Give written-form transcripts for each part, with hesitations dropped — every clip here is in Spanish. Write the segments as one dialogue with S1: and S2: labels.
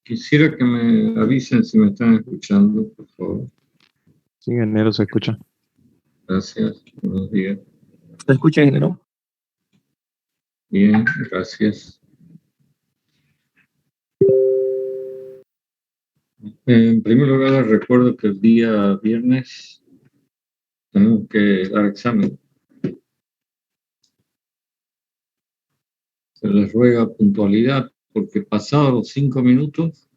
S1: Quisiera que me avisen si me están escuchando, por favor.
S2: Sí, ingeniero, se escucha.
S1: Gracias. Buenos días.
S2: ¿Se escucha, ingeniero?
S1: Bien, gracias. En primer lugar, les recuerdo que el día viernes tenemos que dar examen. Se les ruega puntualidad porque pasados los 5 minutos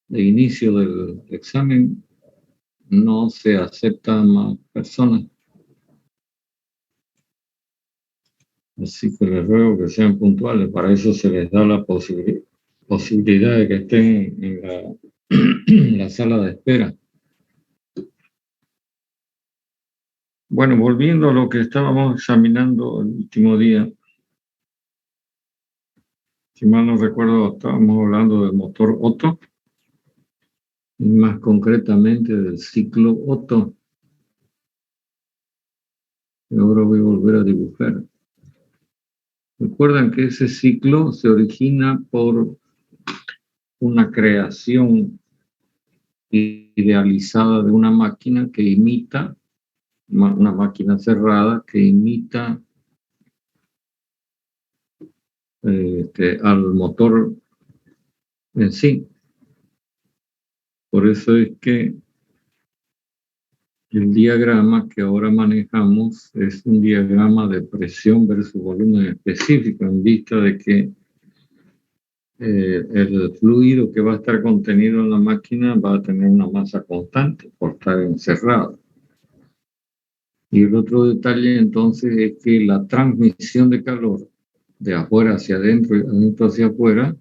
S1: de inicio del examen no se aceptan más personas. Así que les ruego que sean puntuales. Para eso se les da la posibilidad de que estén en la sala de espera. Bueno, volviendo a lo que estábamos examinando el último día, si mal no recuerdo, estábamos hablando del motor Otto, y más concretamente del ciclo Otto. Y ahora voy a volver a dibujar. Recuerdan que ese ciclo se origina por una creación idealizada de una máquina que imita, una máquina cerrada que imita al motor en sí. Por eso es que el diagrama que ahora manejamos es un diagrama de presión versus volumen específico, en vista de que el fluido que va a estar contenido en la máquina va a tener una masa constante por estar encerrado. Y el otro detalle entonces es que la transmisión de calor de afuera hacia adentro y de adentro hacia afuera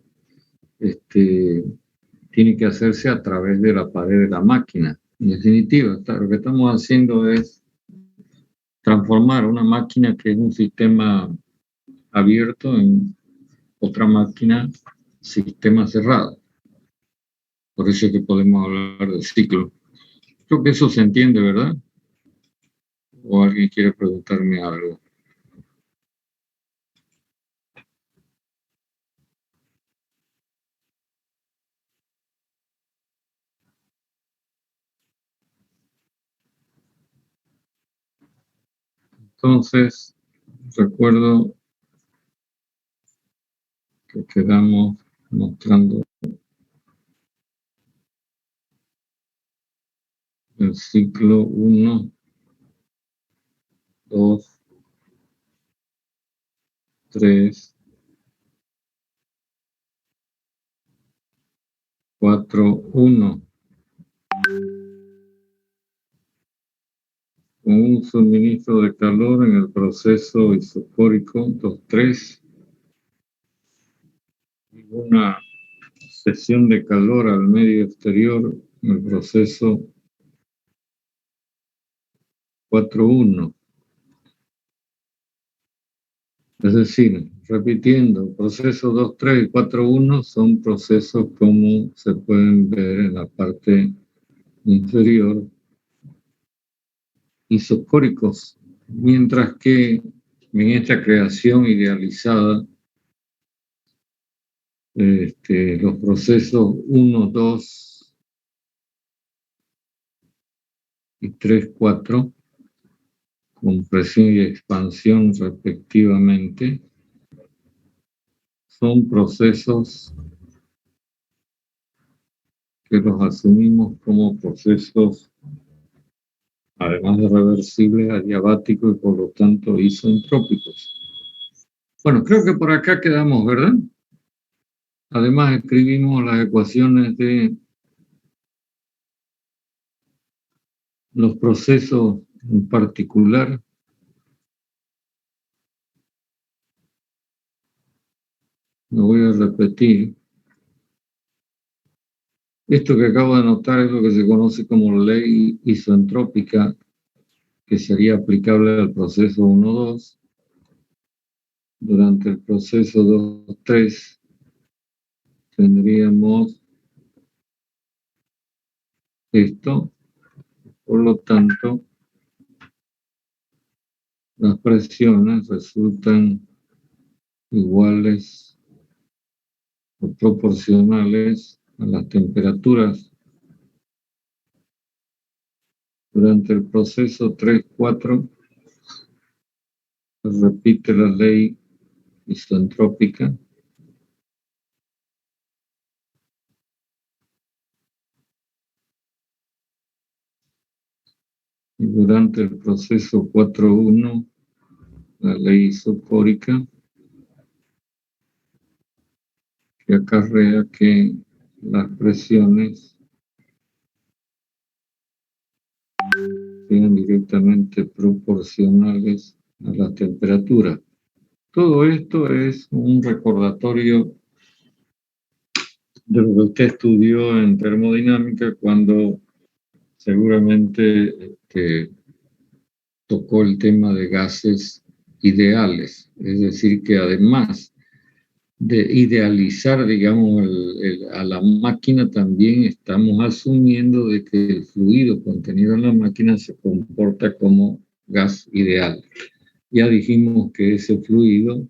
S1: tiene que hacerse a través de la pared de la máquina. En definitiva, lo que estamos haciendo es transformar una máquina que es un sistema abierto en otra máquina, sistema cerrado. Por eso es que podemos hablar del ciclo. Creo que eso se entiende, ¿verdad? ¿O alguien quiere preguntarme algo? Entonces, recuerdo que quedamos mostrando el ciclo 1, 2, 3, 4, 1. Con un suministro de calor en el proceso isocórico 2,3 y una cesión de calor al medio exterior en el proceso 4,1. Es decir, repitiendo, procesos 2,3 y 4,1 son procesos como se pueden ver en la parte inferior, isocóricos, mientras que en esta creación idealizada, los procesos 1, 2 y 3, 4, compresión y expansión respectivamente, son procesos que los asumimos como procesos, además de reversibles, adiabáticos y por lo tanto isentrópicos. Bueno, creo que por acá quedamos, ¿verdad? Además escribimos las ecuaciones de los procesos en particular. Lo voy a repetir. Esto que acabo de anotar es lo que se conoce como ley isentrópica, que sería aplicable al proceso 1,2. Durante el proceso 2,3 tendríamos esto, por lo tanto, las presiones resultan iguales o proporcionales a las temperaturas. Durante el proceso 3-4 se repite la ley isentrópica. Y durante el proceso 4-1, la ley isocórica, que acarrea que las presiones sean directamente proporcionales a la temperatura. Todo esto es un recordatorio de lo que usted estudió en termodinámica cuando seguramente tocó el tema de gases ideales. Es decir, que además de idealizar, digamos, a la máquina, también estamos asumiendo de que el fluido contenido en la máquina se comporta como gas ideal. Ya dijimos que ese fluido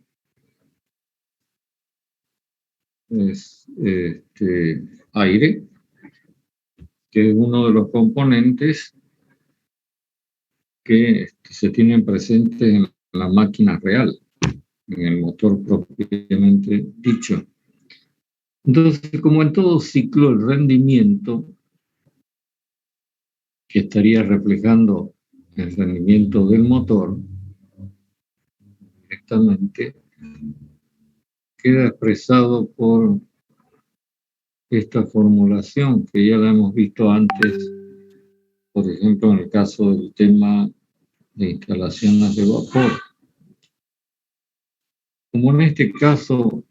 S1: es aire, que es uno de los componentes que se tienen presentes en la máquina real, en el motor propiamente dicho. Entonces, como en todo ciclo, el rendimiento que estaría reflejando el rendimiento del motor directamente queda expresado por esta formulación que ya la hemos visto antes, por ejemplo, en el caso del tema de instalaciones de vapor. Como en este caso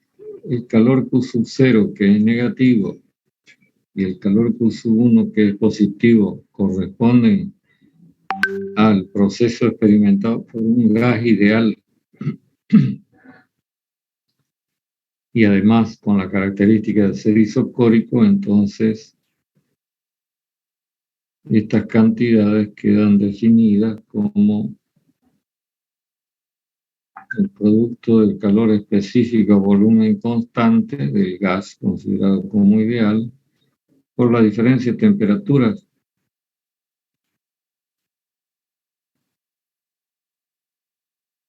S1: el calor Q0, que es negativo, y el calor Q1, que es positivo, corresponden al proceso experimentado por un gas ideal y además con la característica de ser isocórico, entonces estas cantidades quedan definidas como el producto del calor específico a volumen constante del gas considerado como ideal por la diferencia de temperaturas.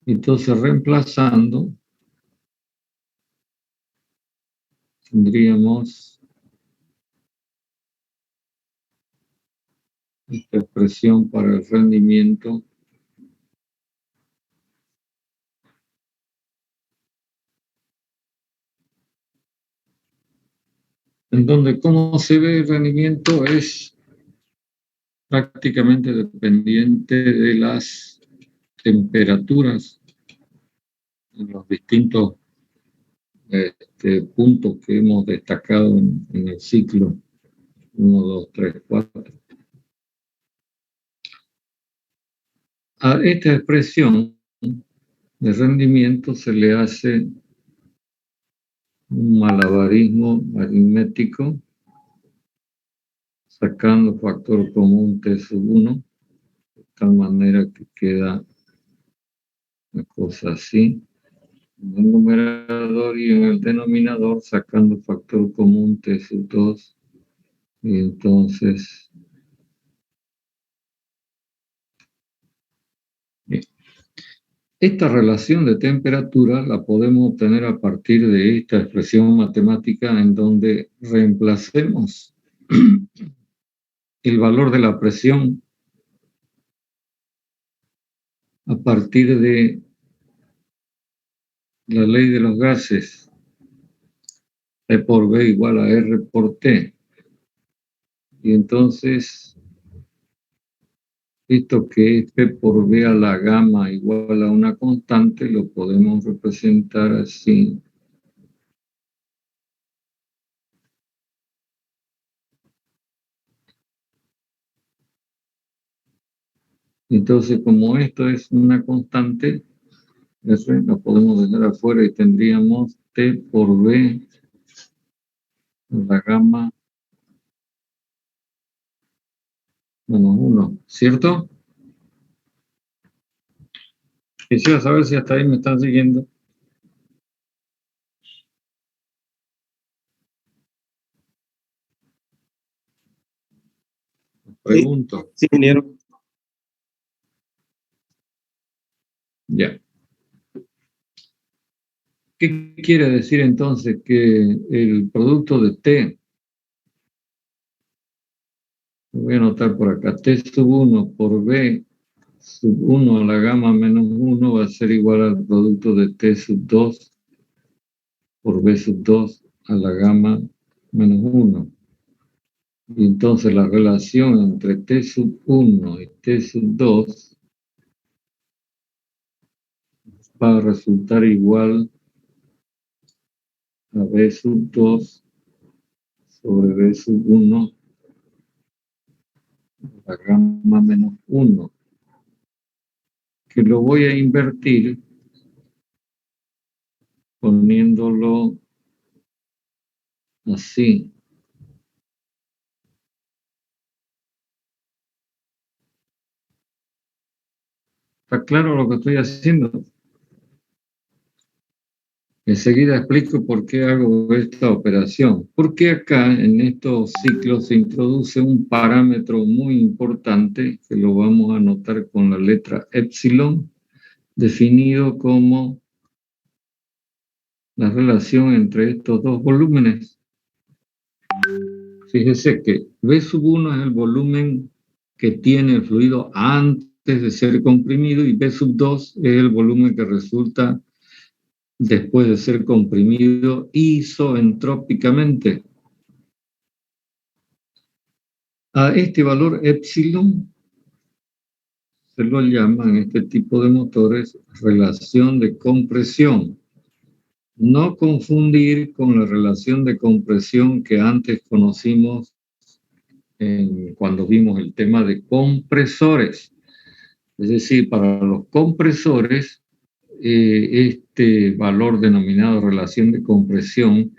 S1: Entonces, reemplazando, tendríamos esta expresión para el rendimiento en donde cómo se ve el rendimiento es prácticamente dependiente de las temperaturas en los distintos puntos que hemos destacado en el ciclo 1, 2, 3, 4. A esta expresión de rendimiento se le hace un malabarismo aritmético sacando factor común T1, de tal manera que queda una cosa así. En el numerador y en el denominador sacando factor común T2, y entonces bien. Esta relación de temperatura la podemos obtener a partir de esta expresión matemática en donde reemplacemos el valor de la presión a partir de la ley de los gases, E por B igual a R por T. Y entonces, esto que es P por B a la gamma igual a una constante, lo podemos representar así. Entonces, como esto es una constante, R la podemos dejar afuera y tendríamos T por B a la gamma menos 1, ¿cierto? Quisiera saber si hasta ahí me están siguiendo. Pregunto.
S2: Sí, ingeniero.
S1: Ya. ¿Qué quiere decir entonces? Que el producto de T, lo voy a anotar por acá, T sub 1 por B sub 1 a la gamma menos 1 va a ser igual al producto de T sub 2 por B sub 2 a la gamma menos 1. Y entonces la relación entre T sub 1 y T sub 2 va a resultar igual a B sub 2 sobre B sub 1 a la gamma menos 1. Que lo voy a invertir poniéndolo así. ¿Está claro lo que estoy haciendo? Enseguida explico por qué hago esta operación. Porque acá en estos ciclos se introduce un parámetro muy importante que lo vamos a anotar con la letra epsilon, definido como la relación entre estos dos volúmenes. Fíjese que V sub 1 es el volumen que tiene el fluido antes de ser comprimido y V sub 2 es el volumen que resulta después de ser comprimido isoentrópicamente. A este valor epsilon se lo llama en este tipo de motores relación de compresión. No confundir con la relación de compresión que antes conocimos cuando vimos el tema de compresores. Es decir, para los compresores, este valor denominado relación de compresión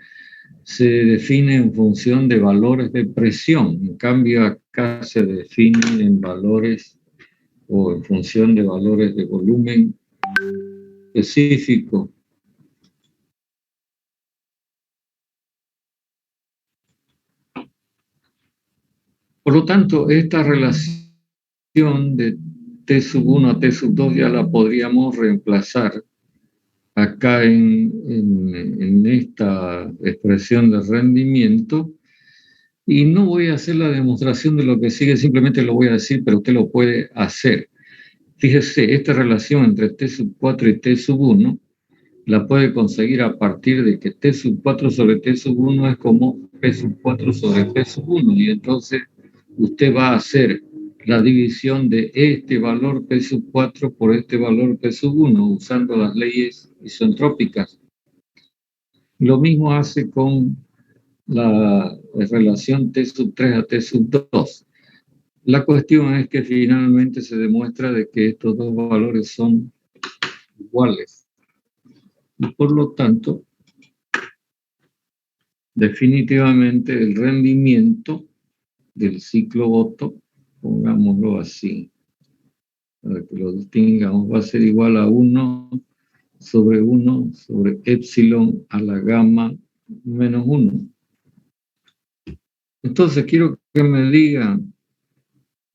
S1: se define en función de valores de presión. En cambio, acá se define en valores o en función de valores de volumen específico. Por lo tanto, esta relación de T sub 1 a T sub 2 ya la podríamos reemplazar acá en esta expresión de rendimiento. Y no voy a hacer la demostración de lo que sigue, simplemente lo voy a decir, pero usted lo puede hacer. Fíjese, esta relación entre T sub 4 y T sub 1 la puede conseguir a partir de que T sub 4 sobre T sub 1 es como P sub 4 sobre P sub 1. Y entonces usted va a hacer la división de este valor P sub 4 por este valor P sub 1 usando las leyes isentrópicas. Lo mismo hace con la relación T sub 3 a T sub 2. La cuestión es que finalmente se demuestra de que estos dos valores son iguales. Y por lo tanto, definitivamente el rendimiento del ciclo Otto, pongámoslo así, para que lo distingamos, va a ser igual a 1 sobre epsilon a la gamma menos 1. Entonces quiero que me digan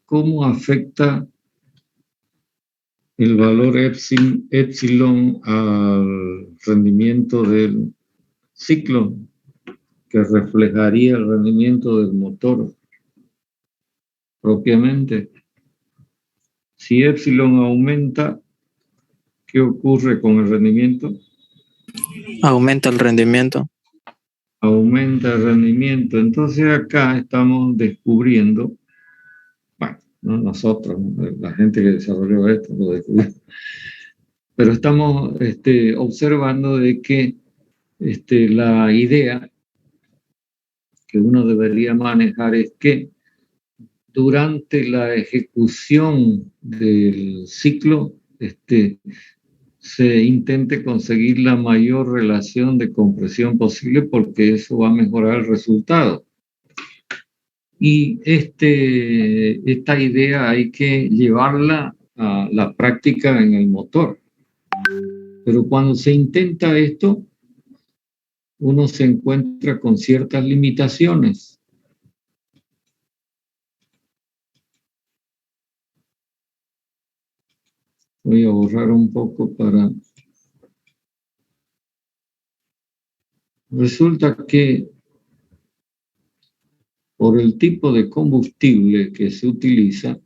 S1: cómo afecta el valor epsilon al rendimiento del ciclo, que reflejaría el rendimiento del motor propiamente. Si epsilon aumenta, ¿qué ocurre con el rendimiento?
S3: Aumenta el rendimiento.
S1: Aumenta el rendimiento. Entonces acá estamos descubriendo, bueno, no nosotros, la gente que desarrolló esto lo descubrió, pero estamos observando de que la idea que uno debería manejar es que durante la ejecución del ciclo se intente conseguir la mayor relación de compresión posible porque eso va a mejorar el resultado. Y esta idea hay que llevarla a la práctica en el motor. Pero cuando se intenta esto, uno se encuentra con ciertas limitaciones. Voy a borrar un poco para... Resulta que por el tipo de combustible que se utiliza,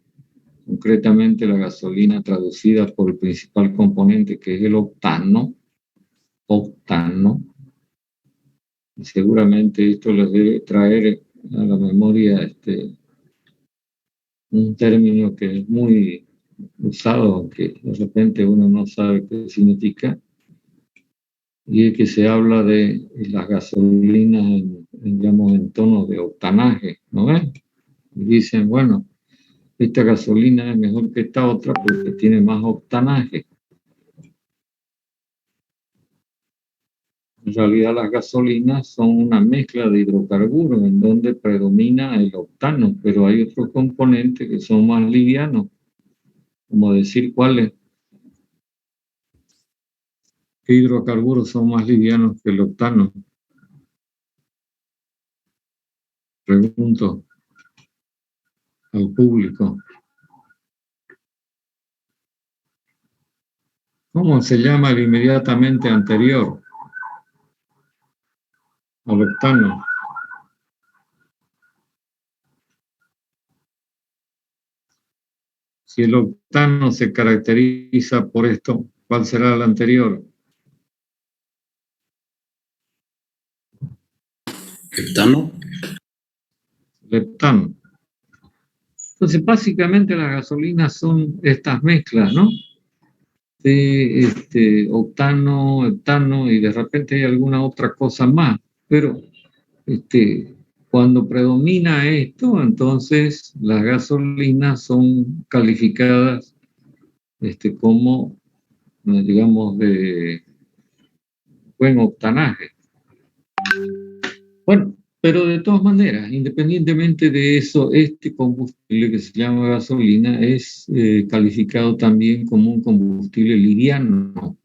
S1: concretamente la gasolina traducida por el principal componente que es el octano, y seguramente esto les debe traer a la memoria un término que es muy usado, que de repente uno no sabe qué significa, y es que se habla de las gasolinas digamos, en tono de octanaje, ¿no ves? Y dicen, bueno, esta gasolina es mejor que esta otra porque tiene más octanaje. En realidad las gasolinas son una mezcla de hidrocarburos en donde predomina el octano, pero hay otros componentes que son más livianos, como decir cuáles. ¿Qué hidrocarburos son más livianos que el octano? Pregunto al público. ¿Cómo se llama el inmediatamente anterior al octano? Si el octano se caracteriza por esto, ¿cuál será el anterior?
S4: Heptano.
S1: Leptano. Entonces, básicamente las gasolinas son estas mezclas, ¿no? De octano, heptano y de repente hay alguna otra cosa más. Pero cuando predomina esto, entonces las gasolinas son calificadas como, digamos, de buen octanaje. Bueno, pero de todas maneras, independientemente de eso, este combustible que se llama gasolina es calificado también como un combustible liviano,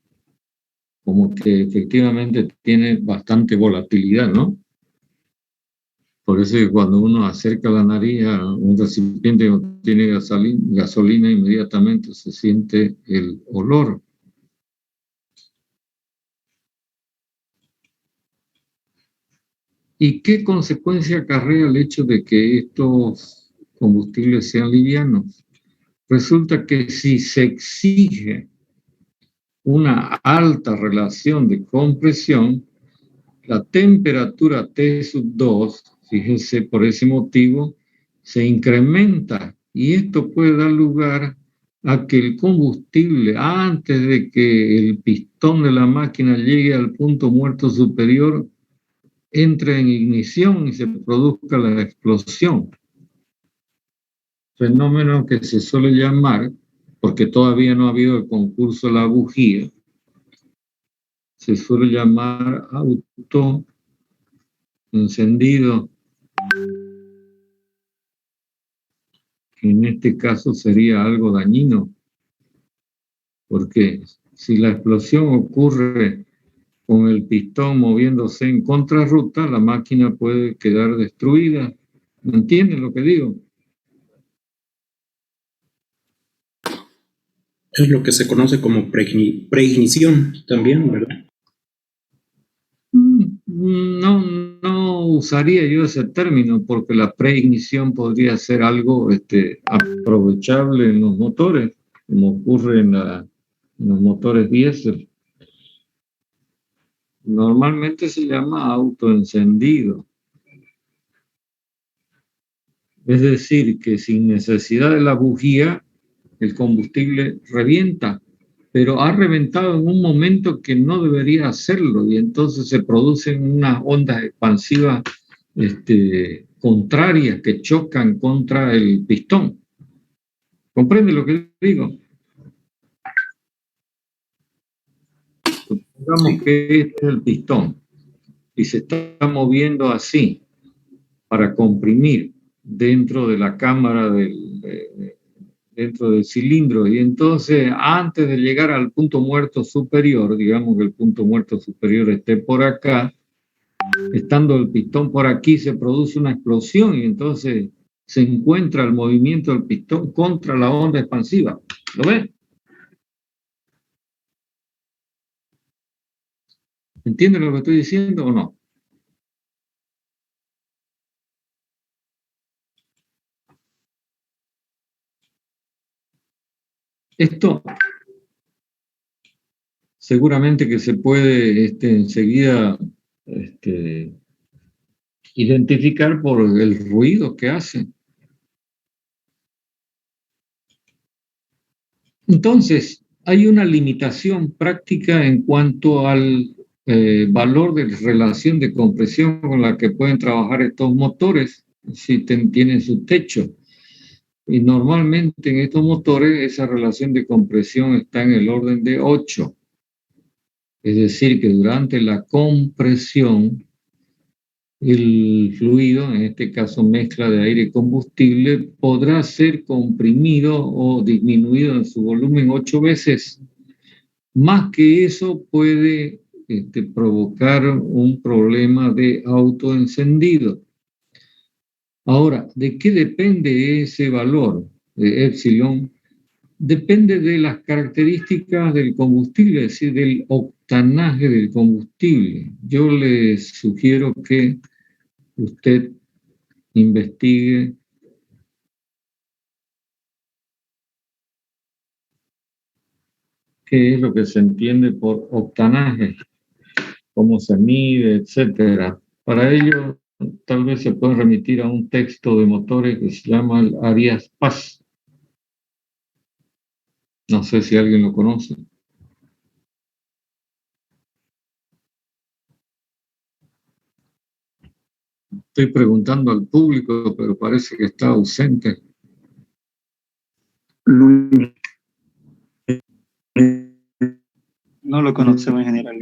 S1: como que efectivamente tiene bastante volatilidad, ¿no? Por eso es que cuando uno acerca la nariz a un recipiente que tiene gasolina, inmediatamente se siente el olor. ¿Y qué consecuencia acarrea el hecho de que estos combustibles sean livianos? Resulta que si se exige una alta relación de compresión, la temperatura T2, fíjese, por ese motivo, se incrementa y esto puede dar lugar a que el combustible, antes de que el pistón de la máquina llegue al punto muerto superior, entre en ignición y se produzca la explosión. Fenómeno que se suele llamar, porque todavía no ha habido el concurso de la bujía, se suele llamar auto encendido, que en este caso sería algo dañino, porque si la explosión ocurre con el pistón moviéndose en contrarruta, la máquina puede quedar destruida. ¿Me entiendes lo que digo?
S4: Es lo que se conoce como preignición también, ¿verdad?
S1: No usaría yo ese término porque la preignición podría ser algo aprovechable en los motores, como ocurre en los motores diésel. Normalmente se llama autoencendido. Es decir, que sin necesidad de la bujía, el combustible revienta, pero ha reventado en un momento que no debería hacerlo y entonces se producen unas ondas expansivas contrarias que chocan contra el pistón. ¿Comprende lo que digo? Supongamos que este es el pistón y se está moviendo así para comprimir dentro de la cámara dentro del cilindro, y entonces antes de llegar al punto muerto superior, digamos que el punto muerto superior esté por acá, estando el pistón por aquí se produce una explosión y entonces se encuentra el movimiento del pistón contra la onda expansiva. ¿Lo ves? ¿Entienden lo que estoy diciendo o no? Esto seguramente que se puede enseguida identificar por el ruido que hace. Entonces, hay una limitación práctica en cuanto al valor de relación de compresión con la que pueden trabajar estos motores si tienen su techo. Y normalmente en estos motores esa relación de compresión está en el orden de 8. Es decir, que durante la compresión el fluido, en este caso mezcla de aire y combustible, podrá ser comprimido o disminuido en su volumen 8 veces. Más que eso puede provocar un problema de autoencendido. Ahora, ¿de qué depende ese valor de epsilon? Depende de las características del combustible, es decir, del octanaje del combustible. Yo le sugiero que usted investigue qué es lo que se entiende por octanaje, cómo se mide, etcétera. Para ello, tal vez se puede remitir a un texto de motores que se llama el Arias Paz. No sé si alguien lo conoce. Estoy preguntando al público, pero parece que está ausente.
S3: No lo conocemos en general.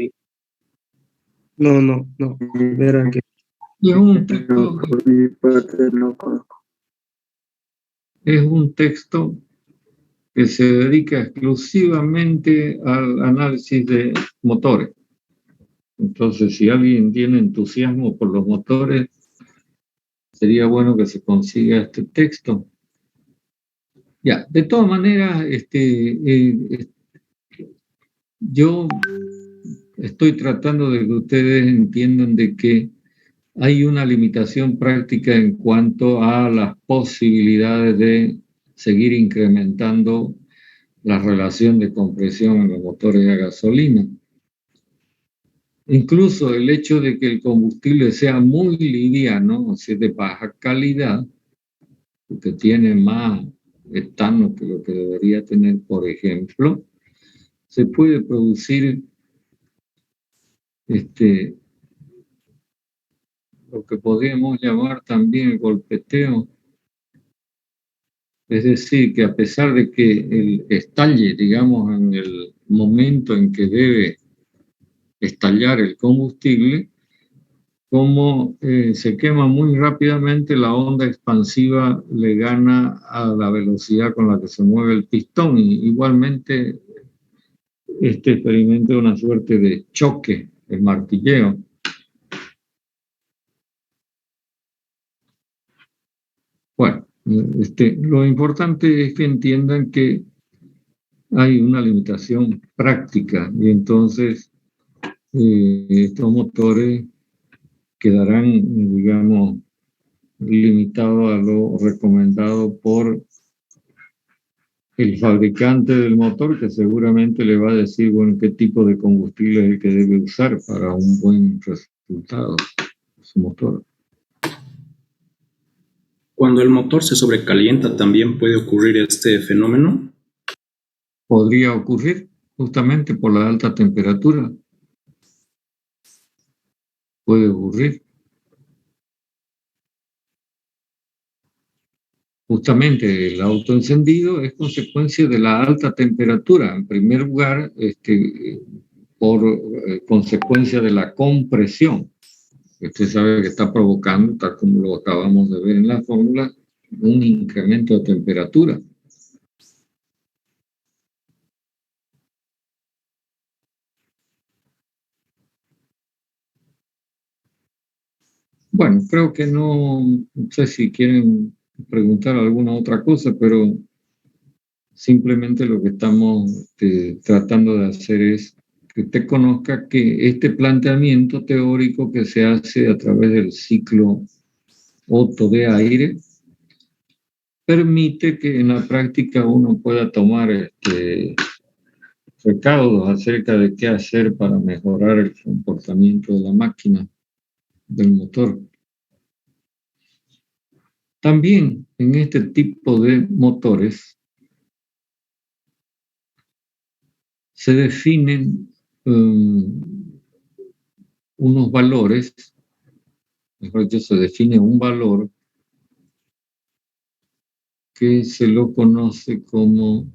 S5: No. Verá que
S1: Y es un texto que se dedica exclusivamente al análisis de motores. Entonces, si alguien tiene entusiasmo por los motores, sería bueno que se consiga este texto. Ya, de todas maneras, yo estoy tratando de que ustedes entiendan de que hay una limitación práctica en cuanto a las posibilidades de seguir incrementando la relación de compresión en los motores a gasolina. Incluso el hecho de que el combustible sea muy liviano, o sea, de baja calidad, que tiene más etano que lo que debería tener, por ejemplo, se puede producir lo que podríamos llamar también el golpeteo. Es decir, que a pesar de que el estalle, digamos, en el momento en que debe estallar el combustible, como se quema muy rápidamente, la onda expansiva le gana a la velocidad con la que se mueve el pistón. Y igualmente, este experimento es una suerte de choque, el martilleo. Bueno, lo importante es que entiendan que hay una limitación práctica y entonces estos motores quedarán, digamos, limitados a lo recomendado por el fabricante del motor, que seguramente le va a decir, bueno, qué tipo de combustible es el que debe usar para un buen resultado de su motor.
S4: Cuando el motor se sobrecalienta, ¿también puede ocurrir este fenómeno?
S1: Podría ocurrir justamente por la alta temperatura. Puede ocurrir. Justamente el autoencendido es consecuencia de la alta temperatura. En primer lugar, por consecuencia de la compresión. Usted sabe que está provocando, tal como lo acabamos de ver en la fórmula, un incremento de temperatura. Bueno, creo que no sé si quieren preguntar alguna otra cosa, pero simplemente lo que estamos tratando de hacer es que usted conozca que este planteamiento teórico que se hace a través del ciclo Otto de aire permite que en la práctica uno pueda tomar recaudos acerca de qué hacer para mejorar el comportamiento de la máquina, del motor. También en este tipo de motores se definen unos valores, mejor dicho, se define un valor que se lo conoce como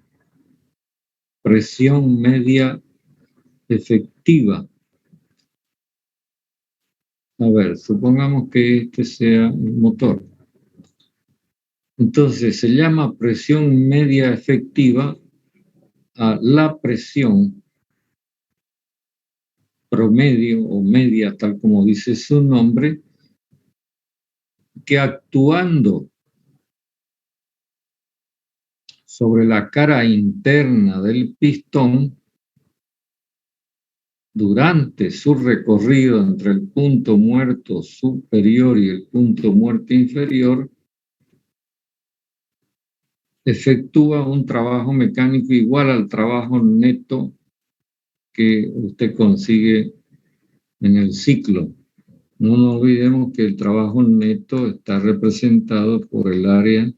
S1: presión media efectiva. A ver, supongamos que este sea el motor. Entonces se llama presión media efectiva a la presión promedio o media, tal como dice su nombre, que actuando sobre la cara interna del pistón durante su recorrido entre el punto muerto superior y el punto muerto inferior, efectúa un trabajo mecánico igual al trabajo neto que usted consigue en el ciclo. No nos olvidemos que el trabajo neto está representado por el área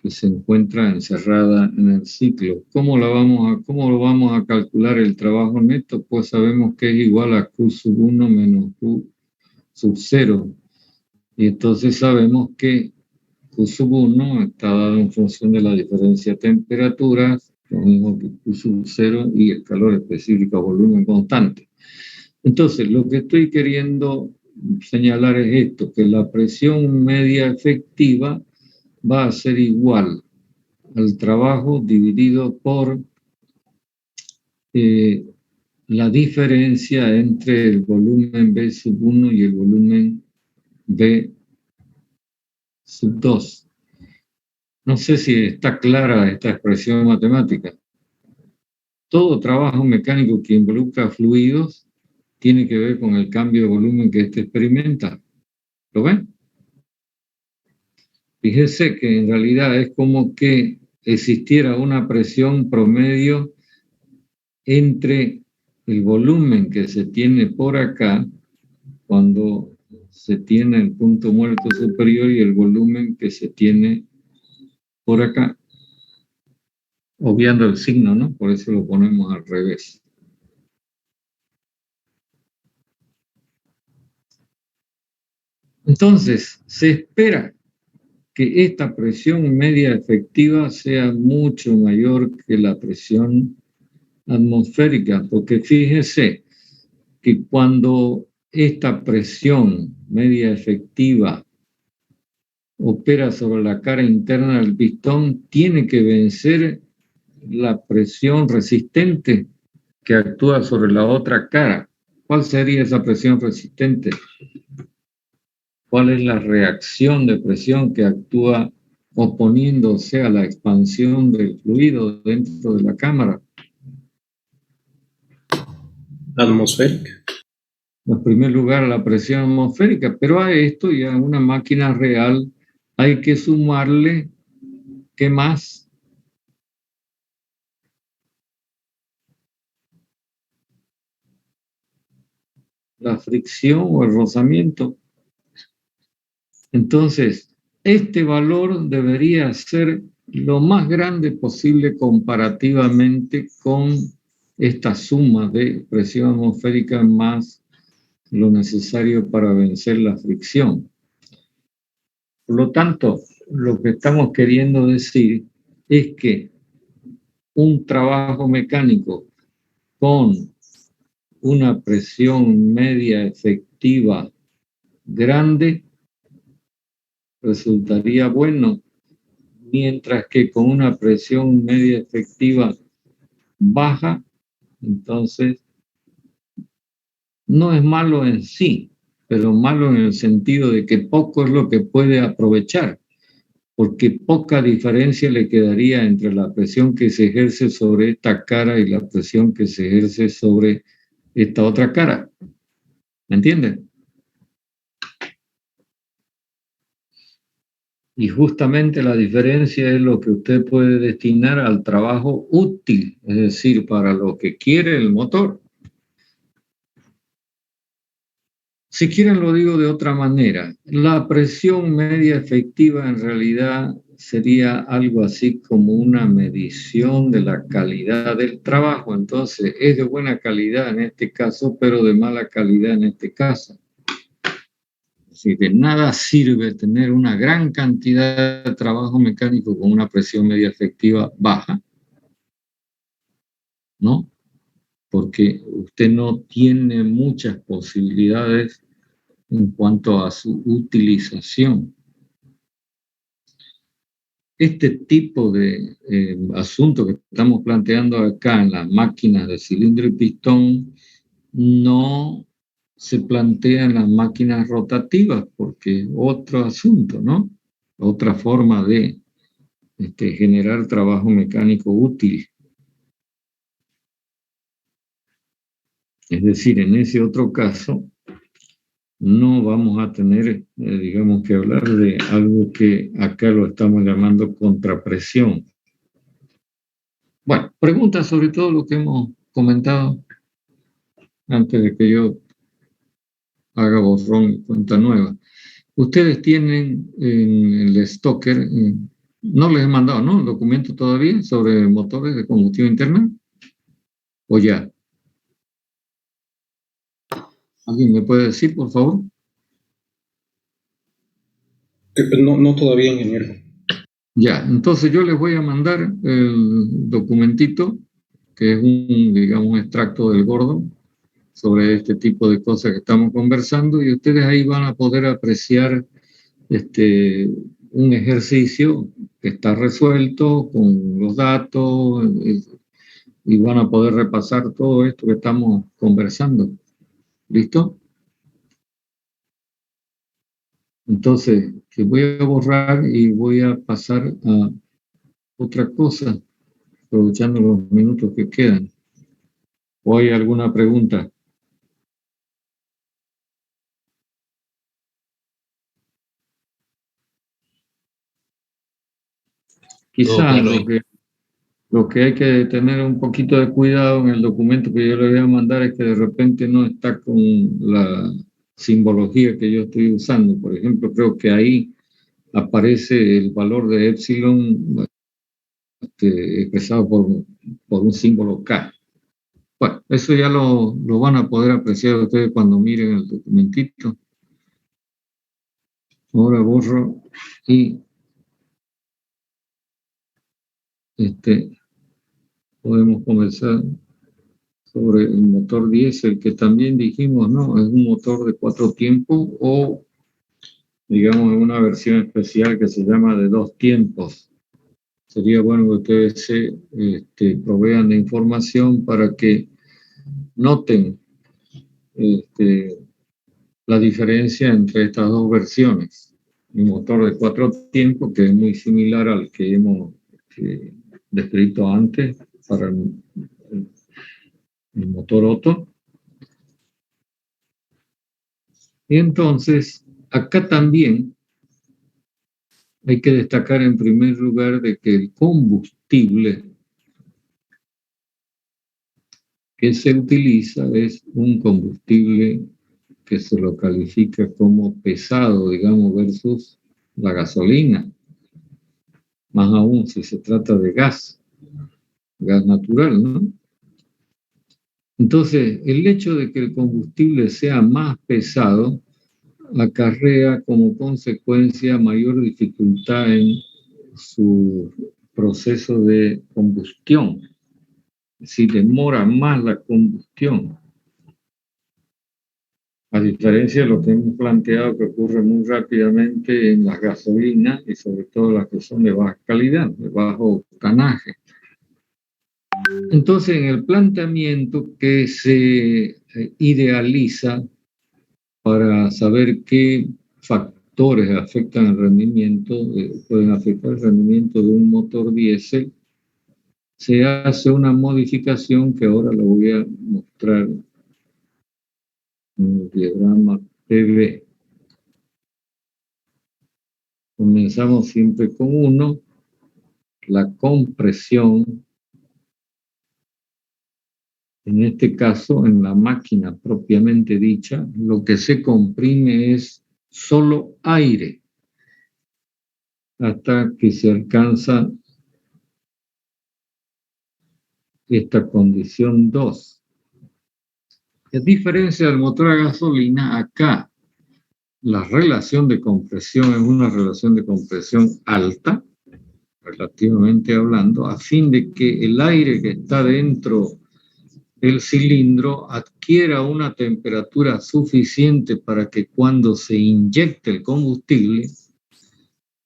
S1: que se encuentra encerrada en el ciclo. ¿Cómo lo vamos a calcular el trabajo neto? Pues sabemos que es igual a Q sub 1 menos Q sub 0. Y entonces sabemos que Q sub 1 está dado en función de la diferencia de temperaturas, lo mismo que Q sub 0 y el calor específico a volumen constante. Entonces, lo que estoy queriendo señalar es esto, que la presión media efectiva va a ser igual al trabajo dividido por la diferencia entre el volumen B sub 1 y el volumen B sub 2. No sé si está clara esta expresión matemática. Todo trabajo mecánico que involucra fluidos tiene que ver con el cambio de volumen que éste experimenta. ¿Lo ven? Fíjese que en realidad es como que existiera una presión promedio entre el volumen que se tiene por acá, cuando se tiene el punto muerto superior, y el volumen que se tiene por acá. Obviando el signo, ¿no? Por eso lo ponemos al revés. Entonces, se espera que esta presión media efectiva sea mucho mayor que la presión atmosférica, porque fíjese que cuando esta presión media efectiva opera sobre la cara interna del pistón, tiene que vencer la presión resistente que actúa sobre la otra cara. ¿Cuál sería esa presión resistente? ¿Cuál es la reacción de presión que actúa oponiéndose a la expansión del fluido dentro de la cámara?
S4: Atmosférica.
S1: En primer lugar, la presión atmosférica, pero a esto y a una máquina real hay que sumarle, ¿qué más? La fricción o el rozamiento. Entonces, este valor debería ser lo más grande posible comparativamente con esta suma de presión atmosférica más lo necesario para vencer la fricción. Por lo tanto, lo que estamos queriendo decir es que un trabajo mecánico con una presión media efectiva grande resultaría bueno, mientras que con una presión media efectiva baja, entonces no es malo en sí, pero malo en el sentido de que poco es lo que puede aprovechar, porque poca diferencia le quedaría entre la presión que se ejerce sobre esta cara y la presión que se ejerce sobre esta otra cara. ¿Me entienden? Y justamente la diferencia es lo que usted puede destinar al trabajo útil, es decir, para lo que quiere el motor. Si quieren lo digo de otra manera, la presión media efectiva en realidad sería algo así como una medición de la calidad del trabajo. Entonces es de buena calidad en este caso, pero de mala calidad en este caso. Así que nada sirve tener una gran cantidad de trabajo mecánico con una presión media efectiva baja, ¿no? Porque usted no tiene muchas posibilidades en cuanto a su utilización. Este tipo de asunto que estamos planteando acá en las máquinas de cilindro y pistón no se plantea en las máquinas rotativas porque otro asunto, ¿no? Otra forma de generar trabajo mecánico útil. Es decir, en ese otro caso, no vamos a tener, digamos, que hablar de algo que acá lo estamos llamando contrapresión. Bueno, preguntas sobre todo lo que hemos comentado antes de que yo haga borrón y cuenta nueva. Ustedes tienen en el Stoker, no les he mandado, ¿no? El documento todavía sobre motores de combustión interna, ¿o ya? ¿Alguien me puede decir, por favor?
S4: No todavía, ingeniero.
S1: Ya, entonces yo les voy a mandar el documentito, que es un, digamos, extracto del Gordo, sobre este tipo de cosas que estamos conversando, y ustedes ahí van a poder apreciar un ejercicio que está resuelto con los datos, y van a poder repasar todo esto que estamos conversando. ¿Listo? Entonces, que voy a borrar y voy a pasar a otra cosa, aprovechando los minutos que quedan. ¿O hay alguna pregunta? Quizás lo que hay que tener un poquito de cuidado en el documento que yo le voy a mandar es que de repente no está con la simbología que yo estoy usando. Por ejemplo, creo que ahí aparece el valor de epsilon expresado por un símbolo K. Bueno, eso ya lo van a poder apreciar ustedes cuando miren el documentito. Ahora borro y podemos comenzar sobre el motor diésel, que también dijimos, ¿no? Es un motor de 4 tiempos o, digamos, en una versión especial que se llama de 2 tiempos. Sería bueno que ustedes se provean de información para que noten la diferencia entre estas dos versiones. Un motor de 4 tiempos que es muy similar al que hemos descrito antes para el motor Otto. Y entonces, acá también hay que destacar en primer lugar de que el combustible que se utiliza es un combustible que se lo califica como pesado, digamos, versus la gasolina. Más aún si se trata de gas natural, ¿no? Entonces, el hecho de que el combustible sea más pesado acarrea como consecuencia mayor dificultad en su proceso de combustión. Si demora más la combustión, a diferencia de lo que hemos planteado que ocurre muy rápidamente en las gasolinas y sobre todo las que son de baja calidad, de bajo octanaje. Entonces, en el planteamiento que se idealiza para saber qué factores afectan el rendimiento, pueden afectar el rendimiento de un motor diésel, se hace una modificación que ahora lo voy a mostrar en el diagrama PV. Comenzamos siempre con 1, la compresión. En este caso, en la máquina propiamente dicha, lo que se comprime es solo aire hasta que se alcanza esta condición 2. A diferencia del motor a gasolina, acá la relación de compresión es una relación de compresión alta, relativamente hablando, a fin de que el aire que está dentro del cilindro adquiera una temperatura suficiente para que cuando se inyecte el combustible,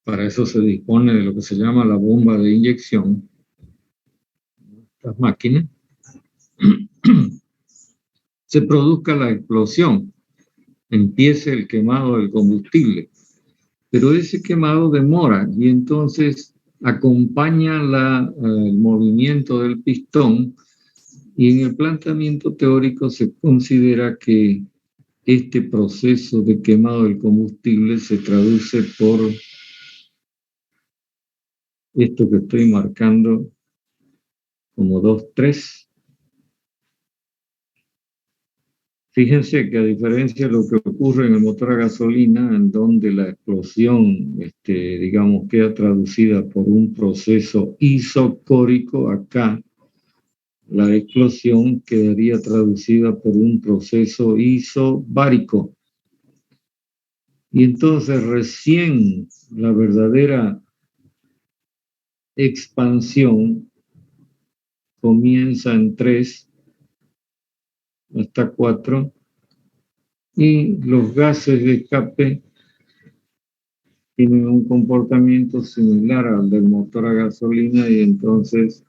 S1: para eso se dispone de lo que se llama la bomba de inyección, estas máquinas, se produzca la explosión, empiece el quemado del combustible. Pero ese quemado demora y entonces acompaña el movimiento del pistón, y en el planteamiento teórico se considera que este proceso de quemado del combustible se traduce por esto que estoy marcando como 2,3. Fíjense que a diferencia de lo que ocurre en el motor a gasolina, en donde la explosión, digamos, queda traducida por un proceso isocórico, acá la explosión quedaría traducida por un proceso isobárico. Y entonces recién la verdadera expansión comienza en 3 hasta 4 y los gases de escape tienen un comportamiento similar al del motor a gasolina y entonces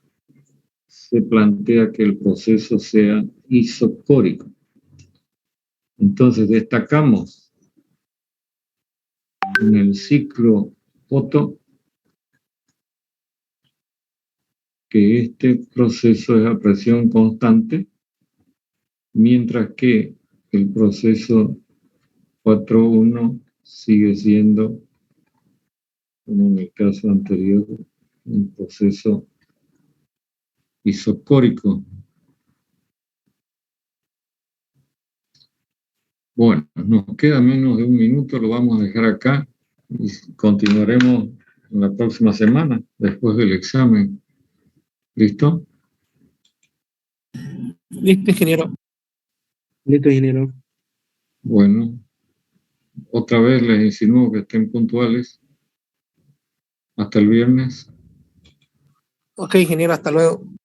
S1: se plantea que el proceso sea isocórico. Entonces destacamos en el ciclo Otto que este proceso es a presión constante, mientras que el proceso 4.1 sigue siendo, como en el caso anterior, un proceso isocórico. Bueno, nos queda menos de un minuto, lo vamos a dejar acá y continuaremos en la próxima semana, después del examen. ¿Listo?
S5: Listo, ingeniero.
S3: Listo, ingeniero.
S1: Bueno, otra vez les insinúo que estén puntuales. Hasta el viernes.
S5: Ok, ingeniero, hasta luego.